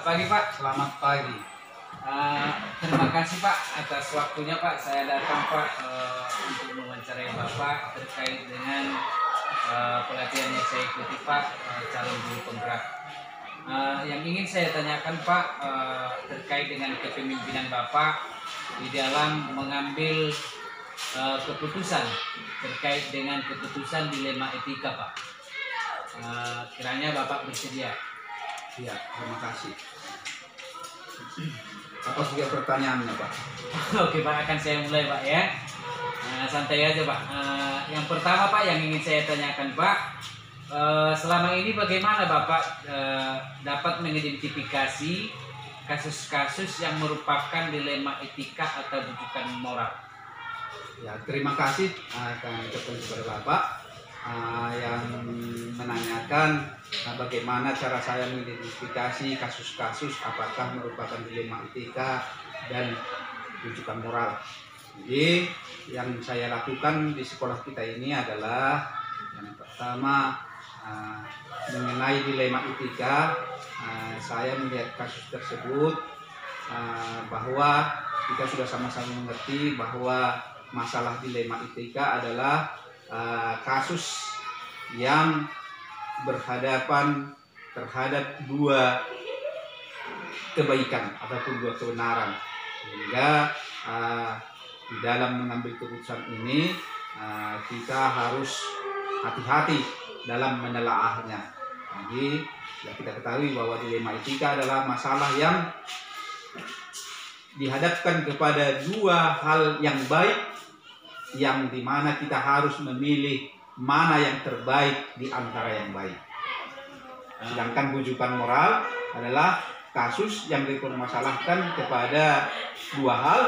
Selamat pagi Pak. Selamat pagi. Terima kasih Pak atas waktunya Pak. Saya datang Pak untuk mewawancarai Bapak terkait dengan pelatihan yang saya ikuti Pak, calon guru penggerak. Yang ingin saya tanyakan Pak terkait dengan kepemimpinan Bapak di dalam mengambil keputusan terkait dengan keputusan dilema etika Pak. Kiranya Bapak bersedia. Ya, terima kasih. Apa saja pertanyaannya, Pak? Oke Pak, akan saya mulai Pak ya. Santai aja Pak. Yang pertama Pak yang ingin saya tanyakan Pak, selama ini bagaimana Bapak dapat mengidentifikasi kasus-kasus yang merupakan dilema etika atau rujukan moral? Ya, terima kasih akan kepada Bapak yang menanyakan bagaimana cara saya mengidentifikasi kasus-kasus apakah merupakan dilema etika dan rujukan moral. Jadi yang saya lakukan di sekolah kita ini adalah yang pertama mengenai dilema etika. Saya melihat kasus tersebut bahwa kita sudah sama-sama mengerti bahwa masalah dilema etika adalah kasus yang berhadapan terhadap dua kebaikan ataupun dua kebenaran, sehingga di dalam mengambil keputusan ini kita harus hati-hati dalam menelaahnya. Jadi ya kita ketahui bahwa dilema etika adalah masalah yang dihadapkan kepada dua hal yang baik, yang dimana kita harus memilih mana yang terbaik di antara yang baik. Sedangkan rujukan moral adalah kasus yang dipermasalahkan kepada dua hal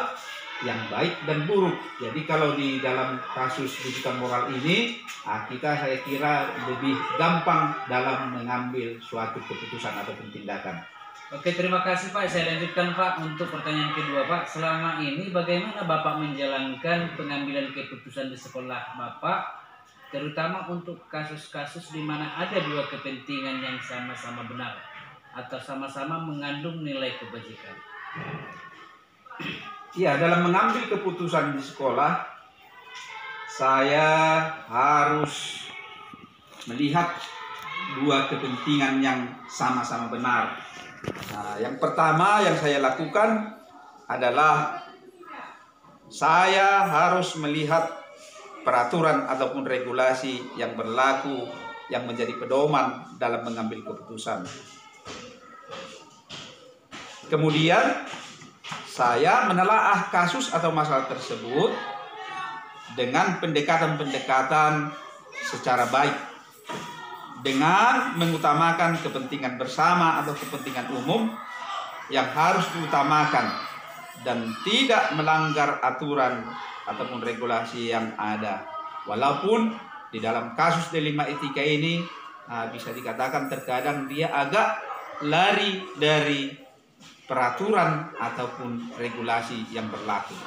yang baik dan buruk. Jadi kalau di dalam kasus rujukan moral ini, saya kira lebih gampang dalam mengambil suatu keputusan ataupun tindakan. Oke, terima kasih Pak. Saya lanjutkan Pak untuk pertanyaan kedua Pak. Selama ini bagaimana Bapak menjalankan pengambilan keputusan di sekolah Bapak, terutama untuk kasus-kasus di mana ada dua kepentingan yang sama-sama benar atau sama-sama mengandung nilai kebajikan? Ya, dalam mengambil keputusan di sekolah, saya harus melihat dua kepentingan yang sama-sama benar. Yang pertama yang saya lakukan adalah saya harus melihat peraturan ataupun regulasi yang berlaku yang menjadi pedoman dalam mengambil keputusan. Kemudian saya menelaah kasus atau masalah tersebut dengan pendekatan-pendekatan secara baik, dengan mengutamakan kepentingan bersama atau kepentingan umum yang harus diutamakan dan tidak melanggar aturan ataupun regulasi yang ada. Walaupun di dalam kasus dilema etika ini bisa dikatakan terkadang dia agak lari dari peraturan ataupun regulasi yang berlaku.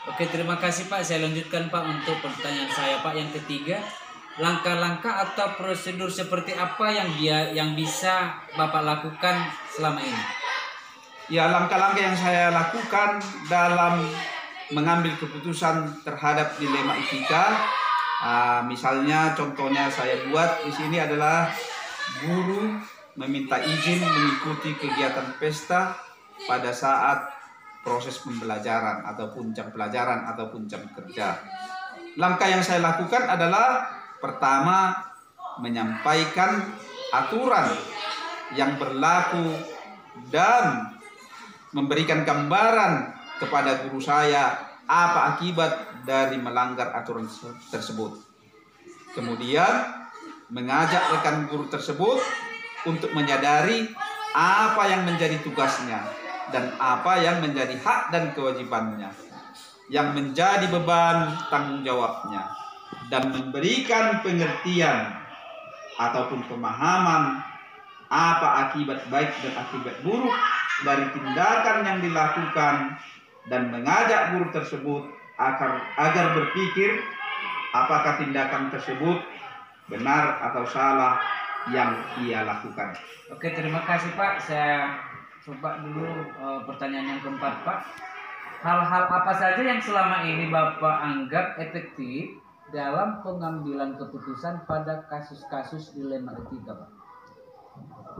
Oke, terima kasih Pak. Saya lanjutkan Pak untuk pertanyaan saya Pak yang ketiga. Langkah-langkah atau prosedur seperti apa yang bisa Bapak lakukan selama ini? Ya, langkah-langkah yang saya lakukan dalam mengambil keputusan terhadap dilema etika, misalnya contohnya saya buat di sini adalah guru meminta izin mengikuti kegiatan pesta pada saat proses pembelajaran ataupun jam pelajaran ataupun jam kerja. Langkah yang saya lakukan adalah pertama, menyampaikan aturan yang berlaku dan memberikan gambaran kepada guru saya apa akibat dari melanggar aturan tersebut. Kemudian mengajak rekan guru tersebut untuk menyadari apa yang menjadi tugasnya dan apa yang menjadi hak dan kewajibannya, yang menjadi beban tanggung jawabnya, dan memberikan pengertian ataupun pemahaman apa akibat baik dan akibat buruk dari tindakan yang dilakukan, dan mengajak guru tersebut agar berpikir apakah tindakan tersebut benar atau salah yang ia lakukan. Oke, terima kasih Pak. Saya coba dulu pertanyaan yang keempat Pak. Hal-hal apa saja yang selama ini Bapak anggap efektif dalam pengambilan keputusan pada kasus-kasus dilema etika, Pak?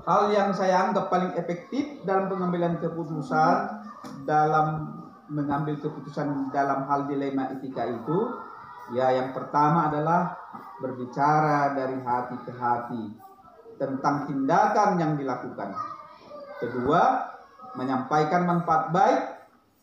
Hal yang saya anggap paling efektif dalam pengambilan keputusan, dalam mengambil keputusan dalam hal dilema etika itu, ya yang pertama adalah berbicara dari hati ke hati tentang tindakan yang dilakukan. Kedua, menyampaikan manfaat baik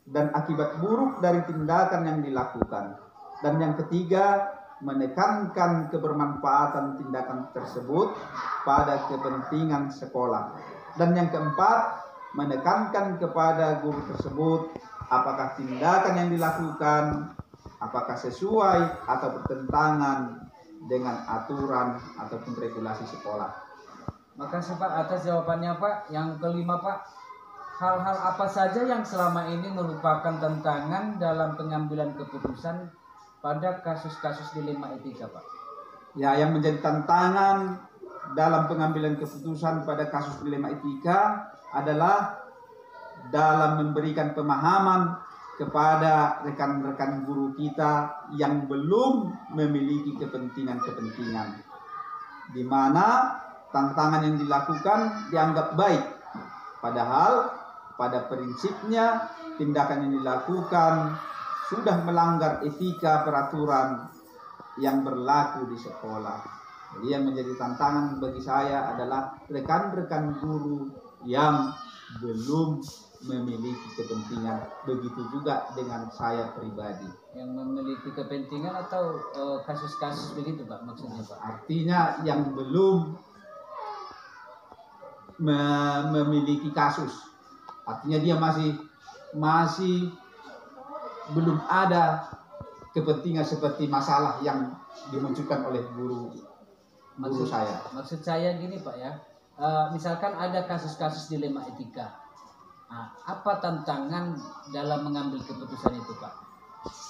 dan akibat buruk dari tindakan yang dilakukan. Dan yang ketiga, menekankan kebermanfaatan tindakan tersebut pada kepentingan sekolah. Dan yang keempat, menekankan kepada guru tersebut apakah tindakan yang dilakukan apakah sesuai atau bertentangan dengan aturan ataupun regulasi sekolah. Makasih Pak atas jawabannya Pak. Yang kelima Pak, hal-hal apa saja yang selama ini merupakan tantangan dalam pengambilan keputusan pada kasus-kasus dilema etika, Pak? Ya, yang menjadi tantangan dalam pengambilan keputusan pada kasus dilema etika adalah dalam memberikan pemahaman kepada rekan-rekan guru kita yang belum memiliki kepentingan-kepentingan, di mana tantangan yang dilakukan dianggap baik, padahal pada prinsipnya tindakan yang dilakukan sudah melanggar etika peraturan yang berlaku di sekolah. Jadi yang menjadi tantangan bagi saya adalah rekan-rekan guru yang belum memiliki kepentingan. Begitu juga dengan saya pribadi. Yang memiliki kepentingan atau kasus-kasus begitu Pak maksudnya Pak? Artinya yang belum memiliki kasus. Artinya dia masih belum ada kepentingan seperti masalah yang dimunculkan oleh guru saya. Maksud saya gini Pak ya, misalkan ada kasus-kasus dilema etika. Nah, apa tantangan dalam mengambil keputusan itu Pak?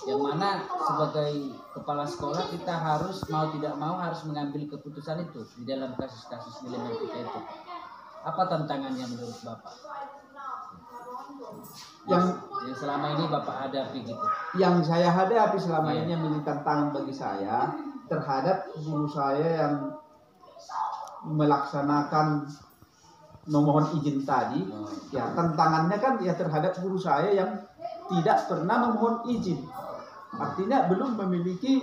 Yang mana sebagai kepala sekolah kita harus mau tidak mau harus mengambil keputusan itu di dalam kasus-kasus dilema etika itu. Apa tantangannya menurut Bapak? Yang selama ini Bapak hadapi gitu. Yang saya hadapi selama ini yang menjadi tantangan bagi saya terhadap guru saya yang melaksanakan memohon izin tadi, ya tantangannya kan ya terhadap guru saya yang tidak pernah memohon izin. Artinya belum memiliki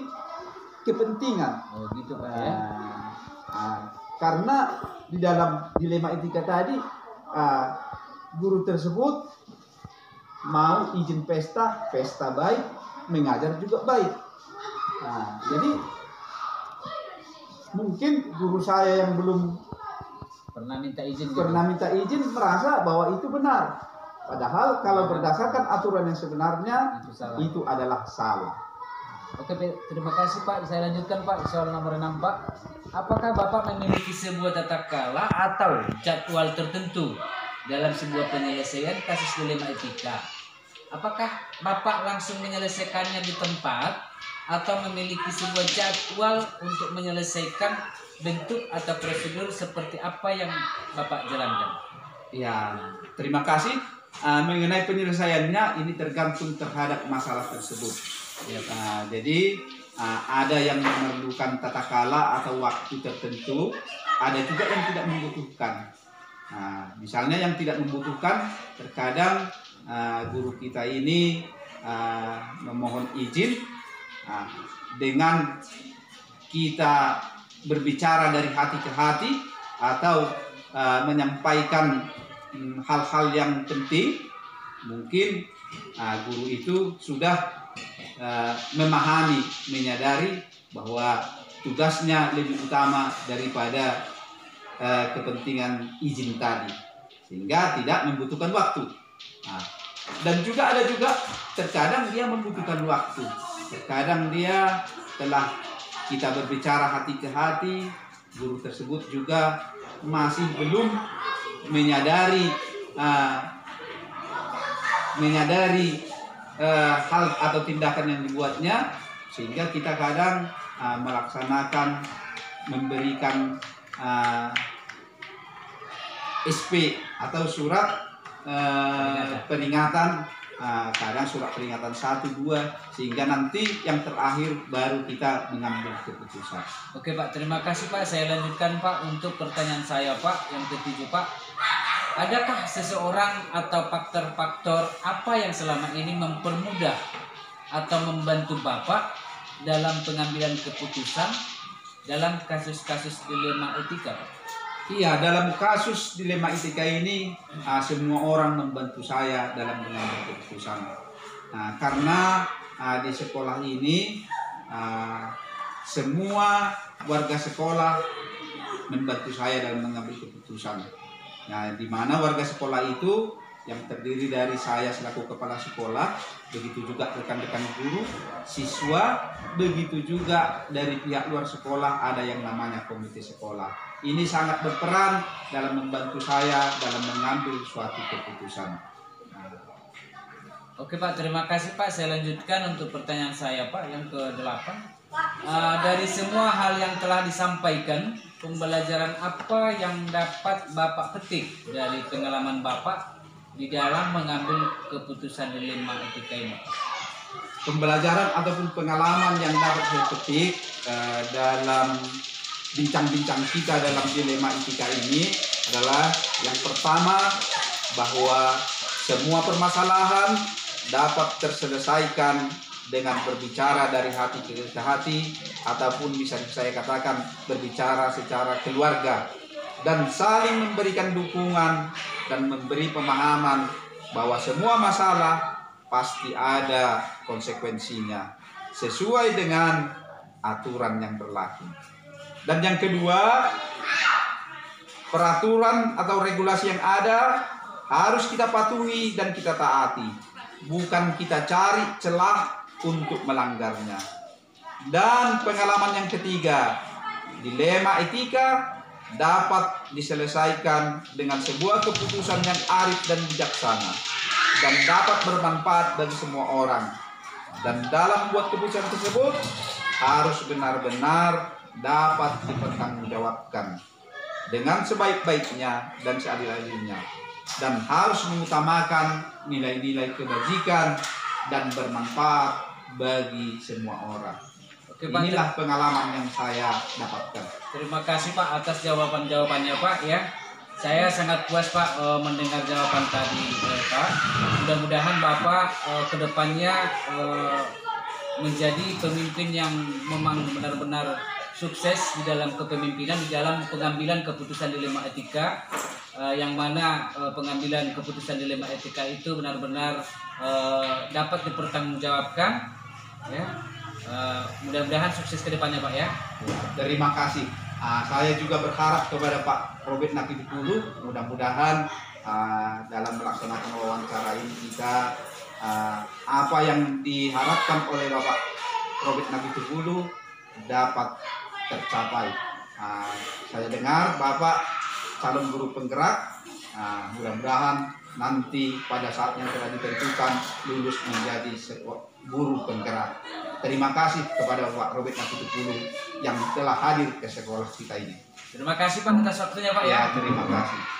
kepentingan. Oh gitu Pak ya. Karena di dalam dilema etika tadi guru tersebut mau izin pesta baik, mengajar juga baik. Jadi mungkin guru saya yang belum pernah minta izin merasa bahwa itu benar. Padahal kalau berdasarkan aturan yang sebenarnya itu adalah salah. Oke, terima kasih Pak. Saya lanjutkan Pak. Soal nomor 6 Pak. Apakah Bapak memiliki sebuah tata kelola atau jadwal tertentu dalam sebuah penyelesaian kasus dilema etika? Apakah Bapak langsung menyelesaikannya di tempat atau memiliki sebuah jadwal untuk menyelesaikan bentuk atau prosedur seperti apa yang Bapak jalankan? Ya, terima kasih. Mengenai penyelesaiannya ini tergantung terhadap masalah tersebut. Ya, jadi ada yang memerlukan tata kala atau waktu tertentu, ada juga yang tidak membutuhkan. Misalnya yang tidak membutuhkan, terkadang guru kita ini memohon izin dengan kita berbicara dari hati ke hati atau menyampaikan hal-hal yang penting, mungkin guru itu sudah memahami, menyadari bahwa tugasnya lebih utama daripada kepentingan izin tadi, sehingga tidak membutuhkan waktu. Dan juga ada terkadang dia membutuhkan waktu, terkadang dia telah kita berbicara hati ke hati, guru tersebut juga masih belum menyadari hal atau tindakan yang dibuatnya, sehingga kita kadang memberikan SP atau surat peringatan, kadang surat peringatan 1, 2, sehingga nanti yang terakhir baru kita mengambil keputusan. Oke Pak, terima kasih Pak. Saya lanjutkan Pak untuk pertanyaan saya Pak yang ketujuh Pak. Adakah seseorang atau faktor-faktor apa yang selama ini mempermudah atau membantu Bapak dalam pengambilan keputusan dalam kasus-kasus dilema etika Pak? Iya, dalam kasus dilema etika ini semua orang membantu saya dalam mengambil keputusan. Nah, karena di sekolah ini semua warga sekolah membantu saya dalam mengambil keputusan. Nah, di mana warga sekolah itu yang terdiri dari saya selaku kepala sekolah, begitu juga rekan-rekan guru, siswa, begitu juga dari pihak luar sekolah ada yang namanya komite sekolah. Ini sangat berperan dalam membantu saya dalam mengambil suatu keputusan. Oke Pak, terima kasih Pak. Saya lanjutkan untuk pertanyaan saya Pak yang ke-8. Dari semua hal yang telah disampaikan, pembelajaran apa yang dapat Bapak petik dari pengalaman Bapak di dalam mengambil keputusan dilema etika ini? Pembelajaran ataupun pengalaman yang dapat saya petik dalam bincang-bincang kita dalam dilema etika ini adalah yang pertama, bahwa semua permasalahan dapat terselesaikan dengan berbicara dari hati ke hati, ataupun bisa saya katakan berbicara secara keluarga, dan saling memberikan dukungan dan memberi pemahaman bahwa semua masalah pasti ada konsekuensinya sesuai dengan aturan yang berlaku. Dan yang kedua, peraturan atau regulasi yang ada harus kita patuhi dan kita taati, bukan kita cari celah untuk melanggarnya. Dan pengalaman yang ketiga, dilema etika dapat diselesaikan dengan sebuah keputusan yang arif dan bijaksana dan dapat bermanfaat bagi semua orang. Dan dalam membuat keputusan tersebut harus benar-benar dapat dipertanggungjawabkan dengan sebaik-baiknya dan seadil-adilnya, dan harus mengutamakan nilai-nilai kebajikan dan bermanfaat bagi semua orang. Oke, Pak. Inilah pengalaman yang saya dapatkan. Terima kasih Pak atas jawaban-jawabannya Pak ya. Saya sangat puas Pak mendengar jawaban tadi Pak. Mudah-mudahan Bapak kedepannya menjadi pemimpin yang memang benar-benar sukses di dalam kepemimpinan, di dalam pengambilan keputusan dilema etika, yang mana pengambilan keputusan dilema etika itu benar-benar dapat dipertanggungjawabkan ya. Mudah-mudahan sukses ke depannya Pak ya. Terima kasih. Saya juga berharap kepada Pak Robert Napitupulu, mudah-mudahan dalam melaksanakan wawancara ini kita apa yang diharapkan oleh Bapak Robert Napitupulu dapat tercapai. Saya dengar Bapak calon guru penggerak, mudah-mudahan nanti pada saat yang telah ditentukan lulus menjadi guru penggerak. Terima kasih kepada Pak Robert Napitupulu yang telah hadir ke sekolah kita ini. Terima kasih Pak atas waktunya Pak ya. Terima kasih.